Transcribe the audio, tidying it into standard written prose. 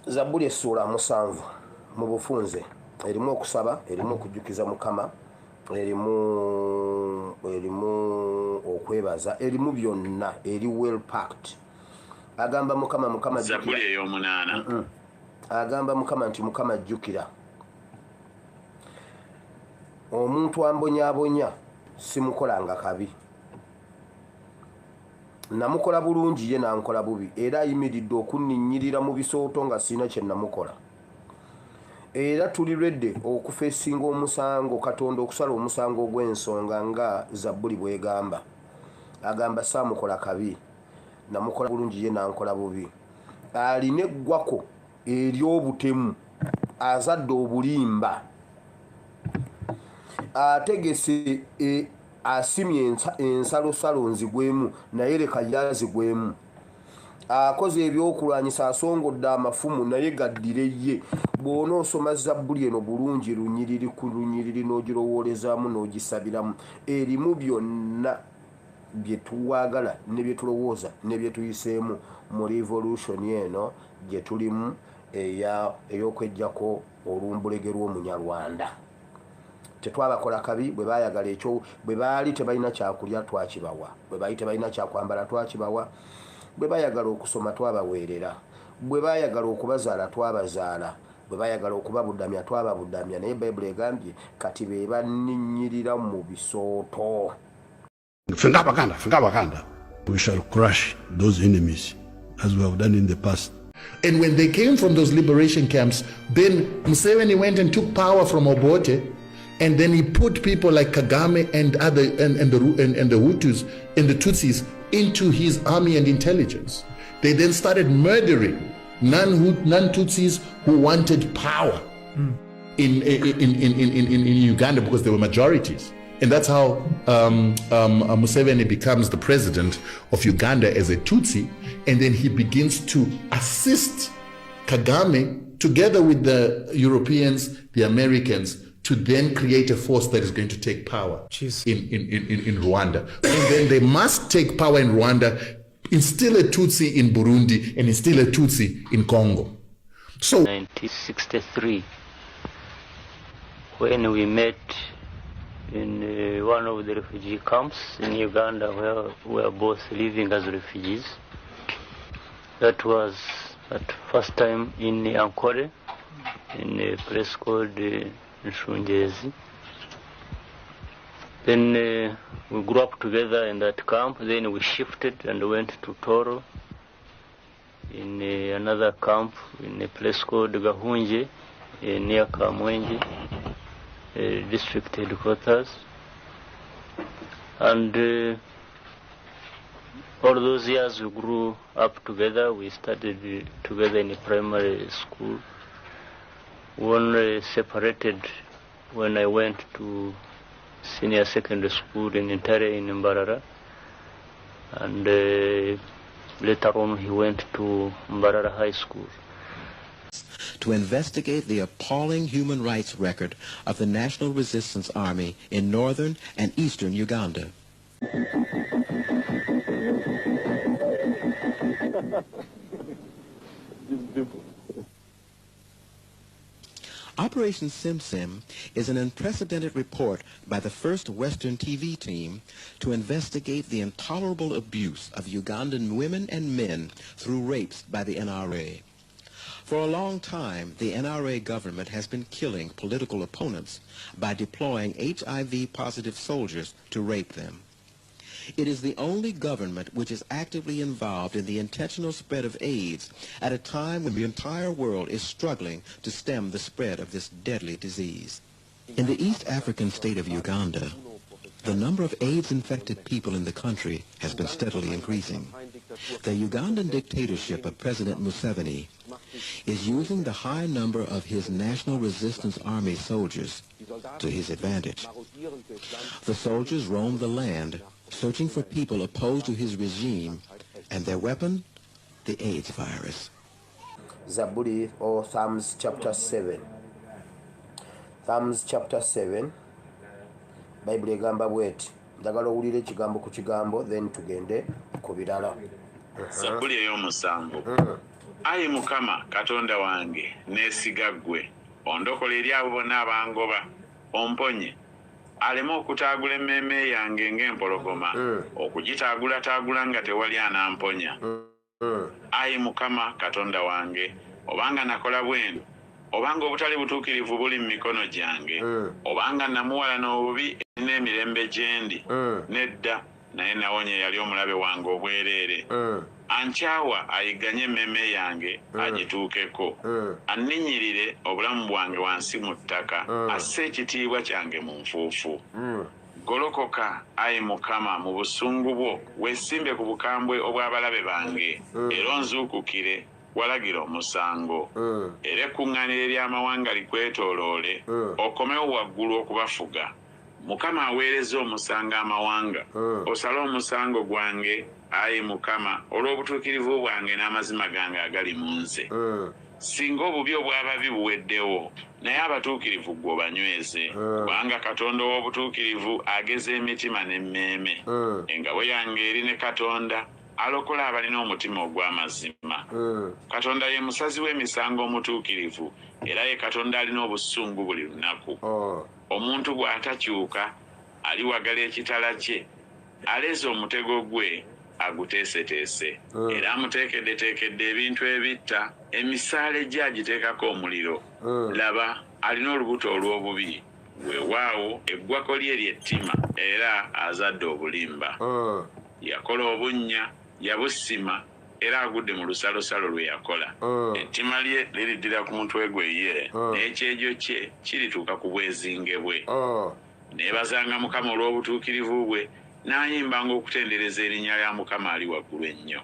Zabbuli essula 7 mu bufunze erimu okusaba, erimu okujjukiza Mukama, erimu okwebaza, erimu byonna, eri well packed. Agamba Mukama Zabbuli ey'omunaana. Agamba Mukama nti Mukama jjukira omuntu ambonyaabonya simukolanga kabi, namukola bulungi ye nankola bubi, era ayimiridde okunninnyirira mu bisooto nga sina kye namukola, era tuli redde okufeesinga omusango, Katonda okusala omusango ogw'ensonga nga Zabbuli bw'egamba. Agamba saamukola kabi, namukola bulungi ye nankola bubi. Alina eggwako ery'obutemu, azadde obulimba, ategese asimye ensalosalo nzigwemu naye leka yazigwemu, akoze ebyokulwanyisa, asongodde amafumu naye gaddire ye. Bw'onoosoma Zabbuli eno bulungi lunyiriri ku lunyiriri n'ogirowoolezaamu n'ogisabiramu, erimu byonna bye tuwagala ne bye tulowooza ne bye tuyiseemu mu revolution eno gye tulimu ey'okweggyako olumbulege lw'Omunyarwanda. Tetwabakola kabi, bwe baayagala ekyo, bwe baali tebalina kyakulya twakibawa, bwe baali tebalina kyakwambala twakibawa, bwe baayagala okusoma twabaweerera, bwe baayagala okubazaala twabazaala, bwe baayagala okubabudamya twababudamya. Naye Bayibuli egambye kati be banninnyirira mu bisooto. We shall crush those enemies as we have done in the past. And when they came from those liberation camps, then Museveni went and took power from Obote, and then he put people like Kagame and the Hutus and the Tutsis into his army and intelligence. They then started murdering non-Tutsis who wanted power in Uganda because they were majorities. And that's how Museveni becomes the president of Uganda as a Tutsi, and then he begins to assist Kagame together with the Europeans, the Americans, to then create a force that is going to take power in Rwanda. And then they must take power in Rwanda, instill a Tutsi in Burundi, and instill a Tutsi in Congo. So 1963, when we met in one of the refugee camps in Uganda, where we were both living as refugees. That was at first time in Ankole, in a place called Nshungezi. Then we grew up together in that camp. Then we shifted and went to Toro, in another camp in a place called Gahunje, near Kamwenje, district headquarters. And all those years we grew up together. We studied together in a primary school. We only separated when I went to senior secondary school in Intare in Mbarara, and later on he went to Mbarara High School. To investigate the appalling human rights record of the National Resistance Army in northern and eastern Uganda. Operation Sim Sim is an unprecedented report by the first Western TV team to investigate the intolerable abuse of Ugandan women and men through rapes by the NRA. For a long time, the NRA government has been killing political opponents by deploying HIV-positive soldiers to rape them. It is the only government which is actively involved in the intentional spread of AIDS at a time when the entire world is struggling to stem the spread of this deadly disease. In the East African state of Uganda, the number of AIDS-infected people in the country has been steadily increasing. The Ugandan dictatorship of President Museveni is using the high number of his National Resistance Army soldiers to his advantage. The soldiers roam the land searching for people opposed to his regime, and their weapon, the AIDS virus. Zabbuli or Psalms chapter 7. Psalms chapter 7. Bible egamba bweti. Ndagala owulire ekigambo ku kigambo then tugende ku birala. Zabbuli ey'omusanvu. Ayi Mukama Katonda wange neesiga ggwe ondokola eri abo bonna abangoba omponye aleme okutaagula emmeeme yange ng'empologoma okugitaagulataagula nga tewali anamponya. Ayi Mukama Katonda wange obanga nakola bwenu obanga obutali butuukirivu buli mu mikono gyange obanga namuwala n'obubi n'emirembe gyendi nedda naye nawonye yali omulabe wange obwereere ankyawa ayiganye emmeeme yange agituukeko anninyirire obulamu bwange wansi mu ttaka asse ekitiibwa kyange mu nfuufu. Golokoka ayi Mukama mu busungu bwo weesimbe ku bukambwe obw'abalabe bange era onzuukukire walagira omusango era ekkuŋŋaaniro ery'amawanga likwetooloole okomewo waggulu okubafuga. Mukama aweereza omusango amawanga osale omusango gwange ayi Mukama olw'obutuukirivu bwange n'amazima gange agali mu nze. Singa obubi obw'ababi buweddewo naye abatuukirivu ggwe obanyweze kubanga Katonda ow'obutuukirivu ageza emitima n'emmeeme. Engabo yange eri ne Katonda alokola abalina omutima ogw'amazima. Katonda ye musazi w'emisango omutuukirivu era ye Katonda alina obusungu buli lunaku. Omuntu bw'atakyuka aliwagala ekitala kye aleeze omutego gwe aguteeseteese era amuteekeddeteekedde ebintu ebitta emisaale gye agiteekako omuliro. Laba alina olubuto olw'obubi weewaawo eggwako lye lyettima era azadde obulimba. Yakola obunnya yabusima era agudde mu lusalosalo lwe yakola. Ettima lye liriddira ku mutwe gwe ye n'ekyejo kye kirituuka ku bwezinge bwe. Neebazanga Mukama olw'obutuukirivu bwe n'ayimbanga okutendereza erinnya lya Mukama ali waggulu ennyo.